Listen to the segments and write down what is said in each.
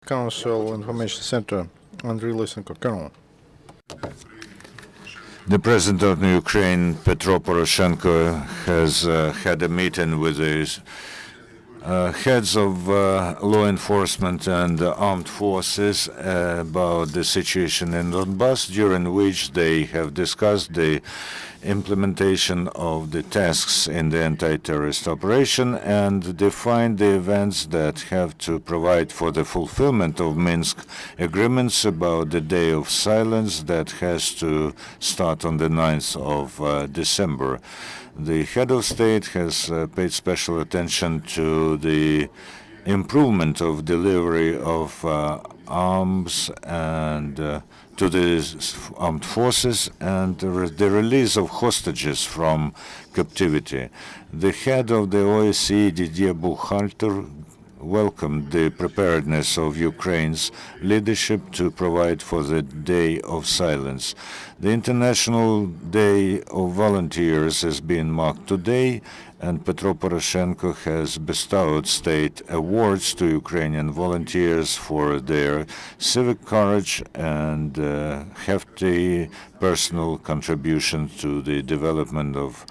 Council Information Center, Andriy Lysenko, Colonel. The President of Ukraine, Poroshenko, has had a meeting with the heads of law enforcement and armed forces about the situation in Donbas, during which they have discussed the implementation of the tasks in the anti-terrorist operation and defined the events that have to provide for the fulfillment of Minsk agreements about the day of silence that has to start on the 9th of December. The head of state has paid special attention to the improvement of delivery of arms and to the armed forces and the release of hostages from captivity. The head of the OSCE, Didier Burkhalter, welcomed the preparedness of Ukraine's leadership to provide for the Day of Silence. The International Day of Volunteers has been marked today, and Poroshenko has bestowed state awards to Ukrainian volunteers for their civic courage and hefty personal contribution to the development of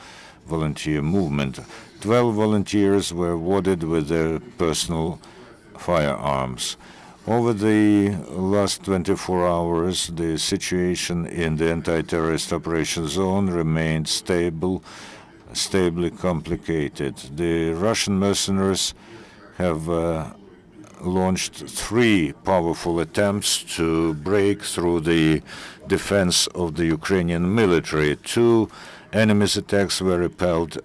volunteer movement. 12 volunteers were awarded with their personal firearms. Over the last 24 hours, the situation in the anti-terrorist operation zone remained stably complicated. The Russian mercenaries have launched 3 powerful attempts to break through the defense of the Ukrainian military. 2 enemy's attacks were repelled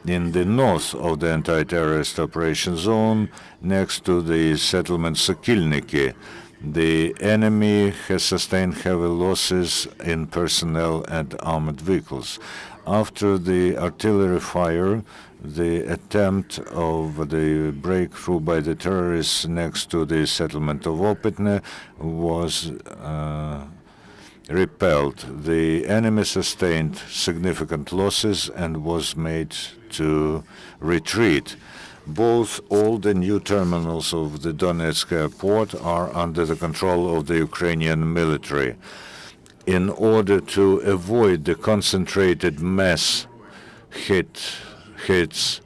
in the north of the anti-terrorist operation zone, next to the settlement Sokilniki. The enemy has sustained heavy losses in personnel and armored vehicles. After the artillery fire, the attempt of the breakthrough by the terrorists next to the settlement of Opitne was repelled. The enemy sustained significant losses and was made to retreat. Both old and new terminals of the Donetsk airport are under the control of the Ukrainian military. In order to avoid the concentrated mass hits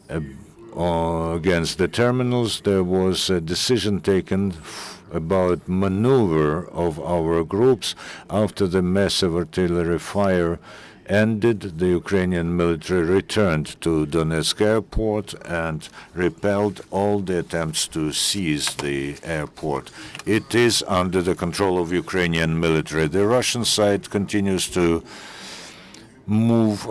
against the terminals, there was a decision taken about maneuver of our groups. After the massive artillery fire ended, the Ukrainian military returned to Donetsk airport and repelled all the attempts to seize the airport. It is under the control of Ukrainian military. The Russian side continues to move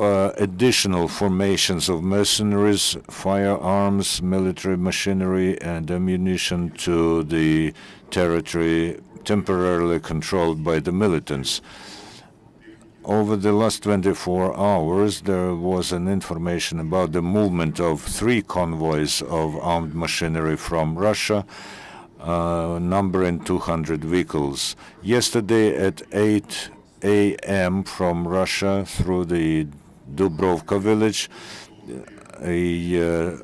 additional formations of mercenaries, firearms, military machinery, and ammunition to the territory temporarily controlled by the militants. Over the last 24 hours, there was an information about the movement of 3 convoys of armed machinery from Russia, numbering 200 vehicles. Yesterday at 8 a.m. from Russia through the Dubrovka village, a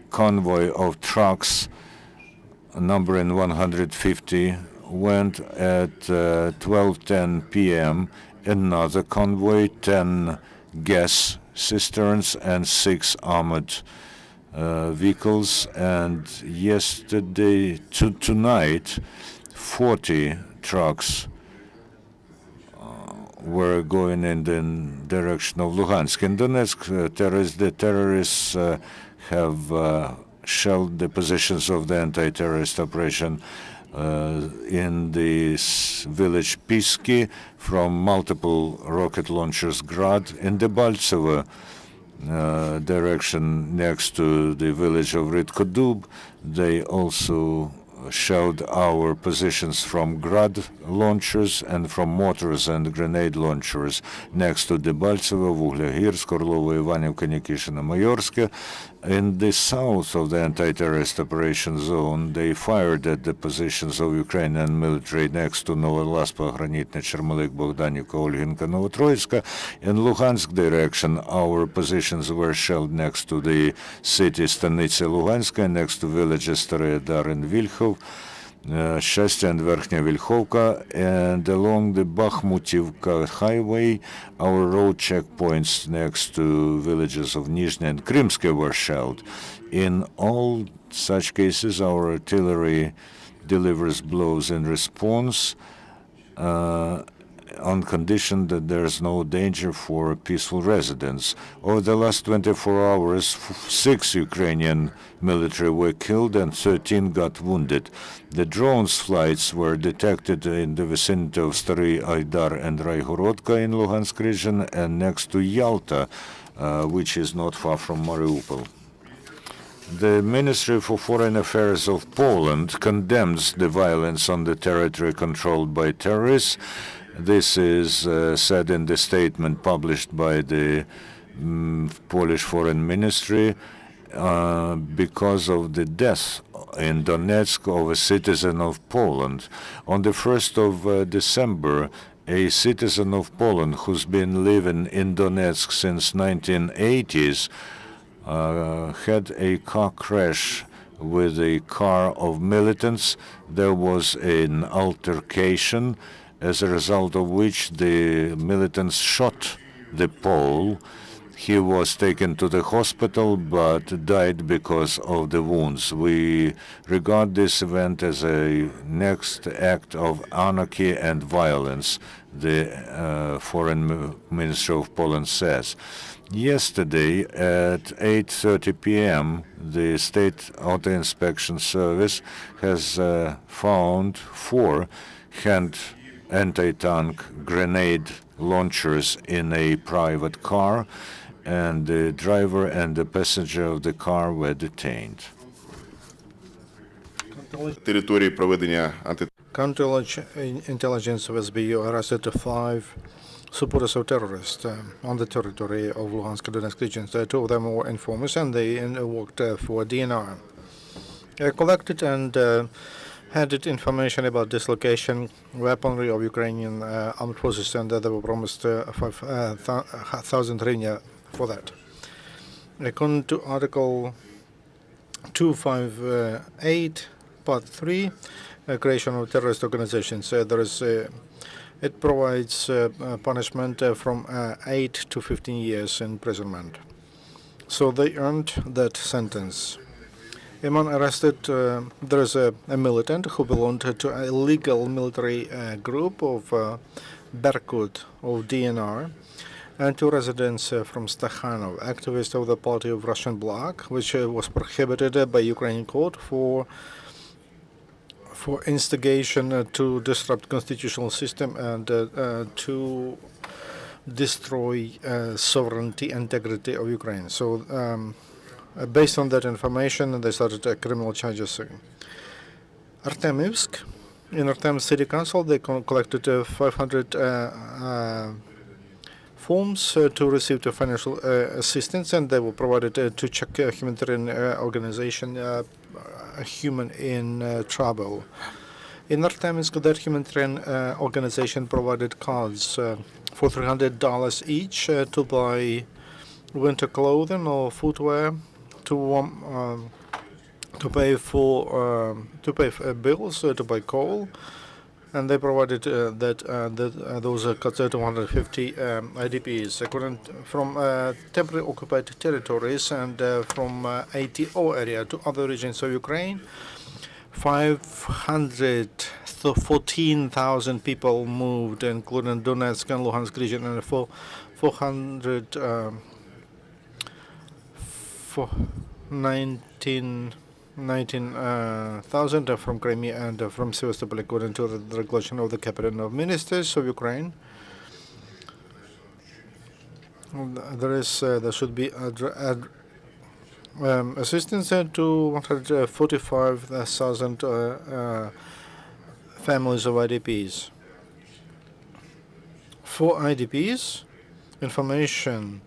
convoy of trucks numbering 150 went at 12:10 p.m. Another convoy, 10 gas cisterns and 6 armored vehicles. And yesterday to tonight, 40 trucks were going in the direction of Luhansk. In Donetsk, the terrorists have shelled the positions of the anti-terrorist operation in the village Pisky from multiple rocket launchers Grad. In the Baltsovo direction next to the village of Ridkodub, they also shelled our positions from Grad launchers and from mortars and grenade launchers next to Debaltsevo, Vuglягірськ, Орлово, Іванівка, Нікішино, Майорське. In the south of the anti-terrorist operation zone, they fired at the positions of Ukrainian military next to Novolaspa, Granitne, Chermalik, Bogdanivka, Olginka, Novotroitska. In Luhansk direction, our positions were shelled next to the city Stanitsa Luhanska, next to villages Staraya Dar and Vilhov, Shastia and Verkhnya Vilhovka, and along the Bakhmutivka highway, our road checkpoints next to villages of Nizhny and Krymsky were shelled. In all such cases, our artillery delivers blows in response on condition that there's no danger for peaceful residents. Over the last 24 hours, 6 Ukrainian military were killed and 13 got wounded. The drones flights were detected in the vicinity of Stary Aidar and Raigorodka in Luhansk region and next to Yalta, which is not far from Mariupol. The Ministry for Foreign Affairs of Poland condemns the violence on the territory controlled by terrorists. This is said in the statement published by the Polish Foreign Ministry because of the death in Donetsk of a citizen of Poland. On the 1st of December, a citizen of Poland who's been living in Donetsk since 1980s had a car crash with a car of militants. There was an altercation, as a result of which the militants shot the Pole. He was taken to the hospital but died because of the wounds. We regard this event as a next act of anarchy and violence, the Foreign Ministry of Poland says. Yesterday at 8:30 p.m., the State Auto Inspection Service has found 4 hand anti-tank grenade launchers in a private car, and the driver and the passenger of the car were detained. Counterintelligence of SBU arrested 5 supporters of terrorists on the territory of Luhansk and Donetsk regions. 2 of them were informers, and they worked for DNR. Collected and handed information about dislocation, weaponry of Ukrainian armed forces, and they were promised 5,000 hryvnia for that. According to Article 258, Part 3, creation of terrorist organizations, it provides punishment from 8 to 15 years imprisonment. So they earned that sentence. Among arrested, there is a militant who belonged to a illegal military group of Berkut of DNR, and 2 residents from Stakhanov, activists of the Party of Russian Bloc, which was prohibited by Ukrainian court for instigation to disrupt constitutional system and to destroy sovereignty and integrity of Ukraine. So based on that information, they started criminal charges. Artemivsk, in Artem City Council, they collected 500 forms to receive the financial assistance, and they were provided to check humanitarian organization, human in trouble. In Artemivsk, that humanitarian organization provided cards for $300 each to buy winter clothing or footwear, to pay for bills, to buy coal, and they provided those cards to 150 IDPs, from temporarily occupied territories and from ATO area to other regions of Ukraine. 514,000 people moved, including Donetsk and Luhansk region, and 19,000 from Crimea and from Sevastopol, according to the regulation of the Cabinet of Ministers of Ukraine. There should be assistance to 145,000 families of IDPs. For IDPs, information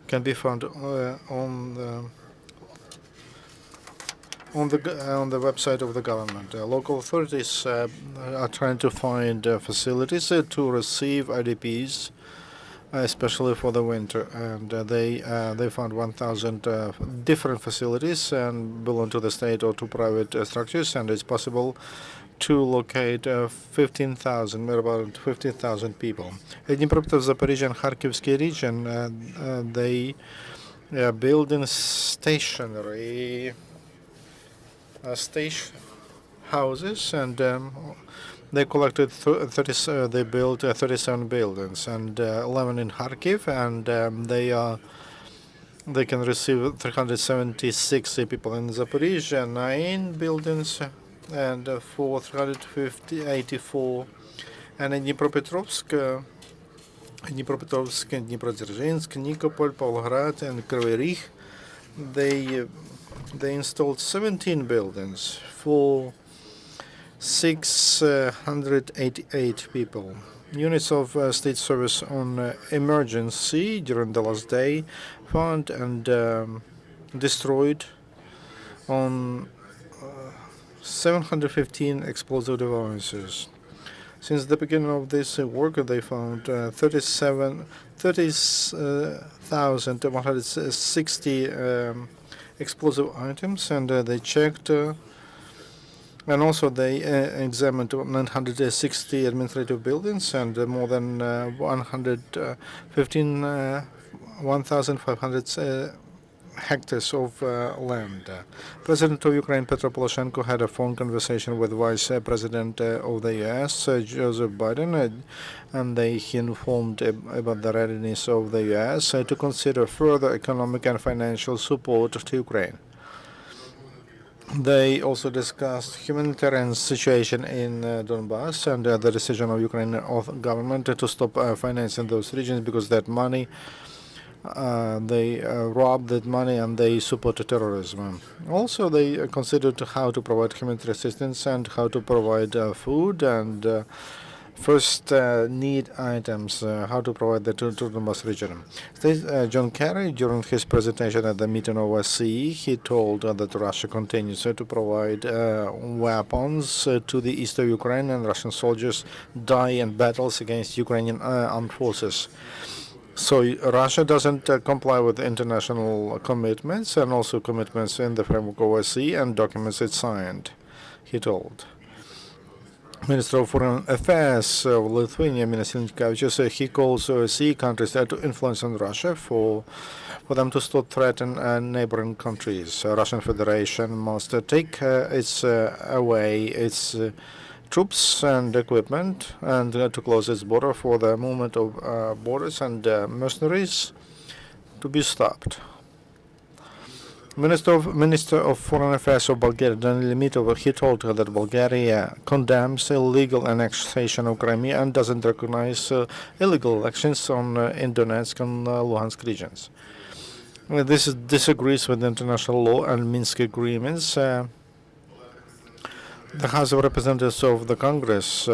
can be found on the website of the government. Local authorities are trying to find facilities to receive IDPs, especially for the winter, and they found 1,000 different facilities and belong to the state or to private structures, and it's possible to locate 15,000, about 15,000 people. In Dnipropetrovsk, Zaporizhzhia, and Kharkivsky region, they build in stationary station houses, and they collected they built 37 buildings, and 11 in Kharkiv, and they can receive 376 people in Zaporizhzhia, 9 buildings, and for 384, and in Dnipropetrovsk, Dniprodzerzhinsk, Nikopol, Pavlograd, and Kryvyi Rih, they installed 17 buildings for 688 people. Units of state service on emergency during the last day found and destroyed on 715 explosive devices. Since the beginning of this work, they found 30,160 explosive items, and they checked, and also they examined 960 administrative buildings and more than 1,500 hectares of land. President of Ukraine Poroshenko had a phone conversation with Vice President of the U.S. Joseph Biden, and he informed about the readiness of the U.S. To consider further economic and financial support to Ukraine. They also discussed humanitarian situation in Donbas and the decision of Ukrainian government to stop financing those regions because that money they rob that money and they support terrorism. Also, they considered how to provide humanitarian assistance and how to provide food and first need items, how to provide that to the Donbas region. John Kerry, during his presentation at the meeting of OSCE, he told that Russia continues to provide weapons to the east of Ukraine, and Russian soldiers die in battles against Ukrainian armed forces. So Russia doesn't comply with international commitments and also commitments in the framework of OSCE and documents it signed, he told. Minister of Foreign Affairs of Lithuania, he calls OSCE countries to influence on Russia for them to stop threaten neighboring countries. Russian Federation must take away its troops and equipment and to close its border for the movement of borders and mercenaries to be stopped. Minister of Foreign Affairs of Bulgaria, Daniil Mitov, he told her that Bulgaria condemns illegal annexation of Crimea and doesn't recognize illegal elections in Donetsk and Luhansk regions. This disagrees with international law and Minsk agreements. The House of Representatives of the Congress,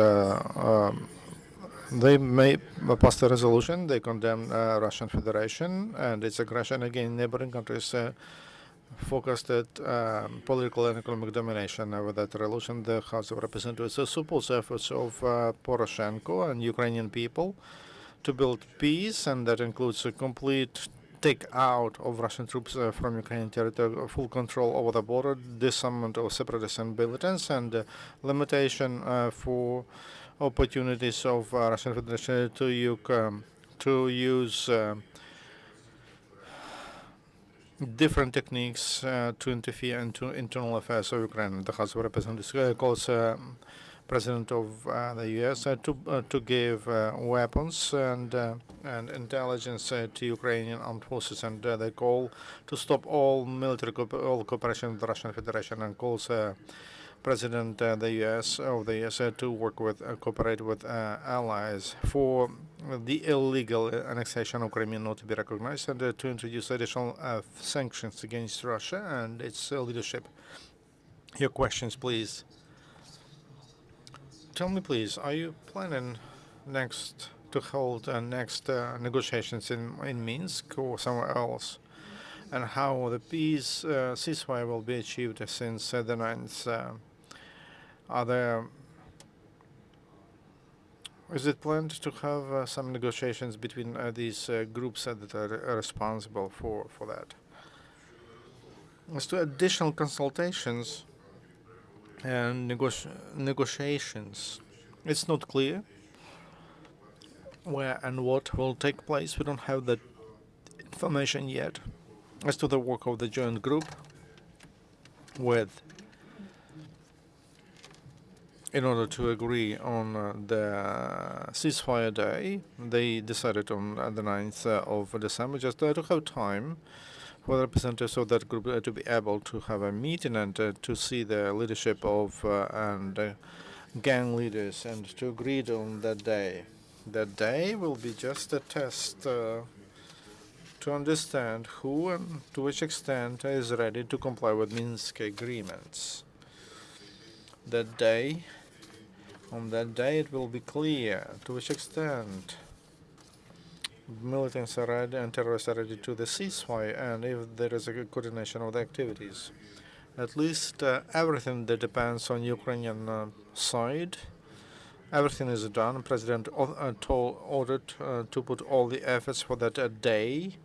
they may pass a resolution. They condemn Russian Federation and its aggression against neighboring countries focused at political and economic domination. With that resolution, the House of Representatives supports efforts of Poroshenko and Ukrainian people to build peace, and that includes a complete take out of Russian troops from Ukrainian territory, full control over the border, disarmament of separatists and militants, and limitation for opportunities of Russian Federation to use different techniques to interfere into internal affairs of Ukraine. The House of Representatives calls President of the U.S. to give weapons and intelligence to Ukrainian armed forces, and they call to stop all military cooperation with the Russian Federation, and calls President of the U.S. to work with cooperate with allies for the illegal annexation of Crimea not to be recognized, and to introduce additional sanctions against Russia and its leadership. Your questions, please. Tell me, please, are you planning next to hold next negotiations in Minsk or somewhere else, and how the peace ceasefire will be achieved since the 9th. Is it planned to have some negotiations between these groups that are responsible for that? As to additional consultations and negotiations, it's not clear where and what will take place. We don't have that information yet. As to the work of the joint group, in order to agree on the ceasefire day, they decided on the 9th of December, just to have time for the representatives of that group to be able to have a meeting and to see the leadership of and gang leaders and to agree on that day. That day will be just a test to understand who and to which extent is ready to comply with Minsk agreements. On that day, it will be clear to which extent militants are ready and terrorists are ready to the ceasefire, and if there is a good coordination of the activities. At least everything that depends on Ukrainian side, everything is done. President ordered to put all the efforts for that day.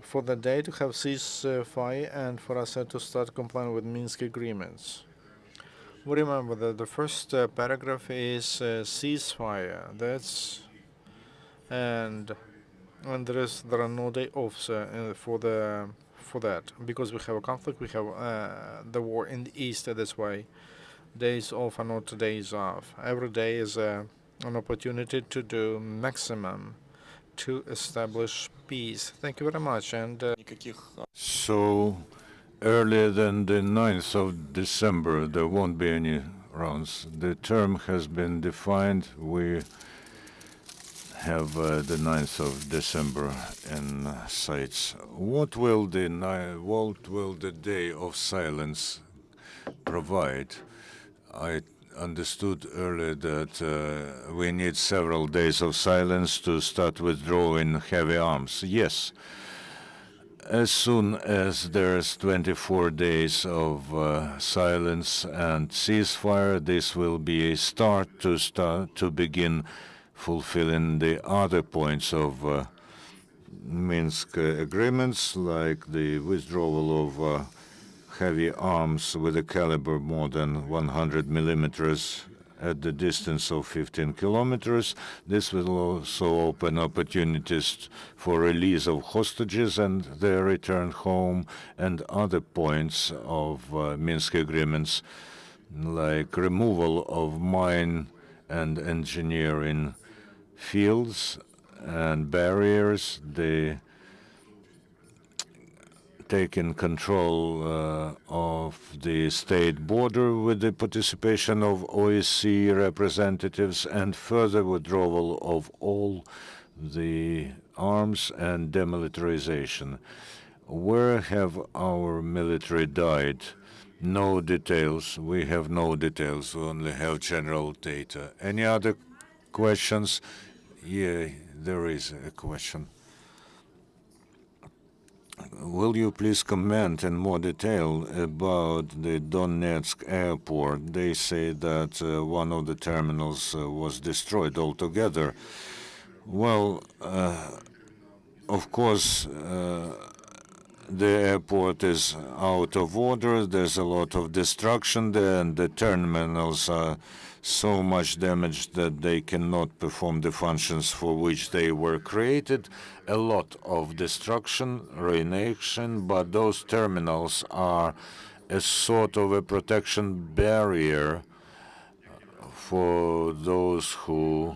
For the day to have ceasefire and for us to start complying with Minsk agreements. We remember that the first paragraph is ceasefire. And there are no day offs for that, because we have a conflict. We have the war in the east. That's why days off are not days off. Every day is an opportunity to do maximum to establish peace. Thank you very much. And so earlier than the 9th of December, there won't be any rounds. The term has been defined. We have the 9th of December in sights. What will the day of silence provide? I understood earlier that we need several days of silence to start withdrawing heavy arms. Yes. As soon as there's 24 days of silence and ceasefire, this will be a start to begin fulfilling the other points of Minsk agreements, like the withdrawal of heavy arms with a caliber more than 100 millimeters at the distance of 15 kilometers. This will also open opportunities for release of hostages and their return home, and other points of Minsk agreements, like removal of mine and engineering fields and barriers, the taking control of the state border with the participation of OSCE representatives, and further withdrawal of all the arms and demilitarization. Where have our military died? No details. We have no details. We only have general data. Any other questions? Yeah, there is a question. Will you please comment in more detail about the Donetsk airport? They say that one of the terminals was destroyed altogether. Well, of course, the airport is out of order. There's a lot of destruction there, and the terminals are so much damaged that they cannot perform the functions for which they were created. A lot of destruction, ruination, but those terminals are a sort of a protection barrier for those who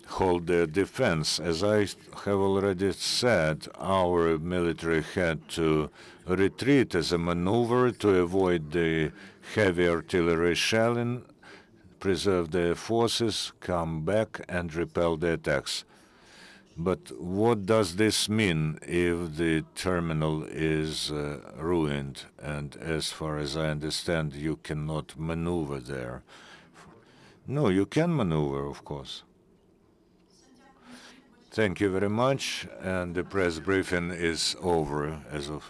hold their defense. As I have already said, our military had to retreat as a maneuver to avoid the heavy artillery shelling, preserve their forces, come back and repel the attacks. But what does this mean if the terminal is ruined? And as far as I understand, you cannot maneuver there. No, you can maneuver, of course. Thank you very much, and the press briefing is over as of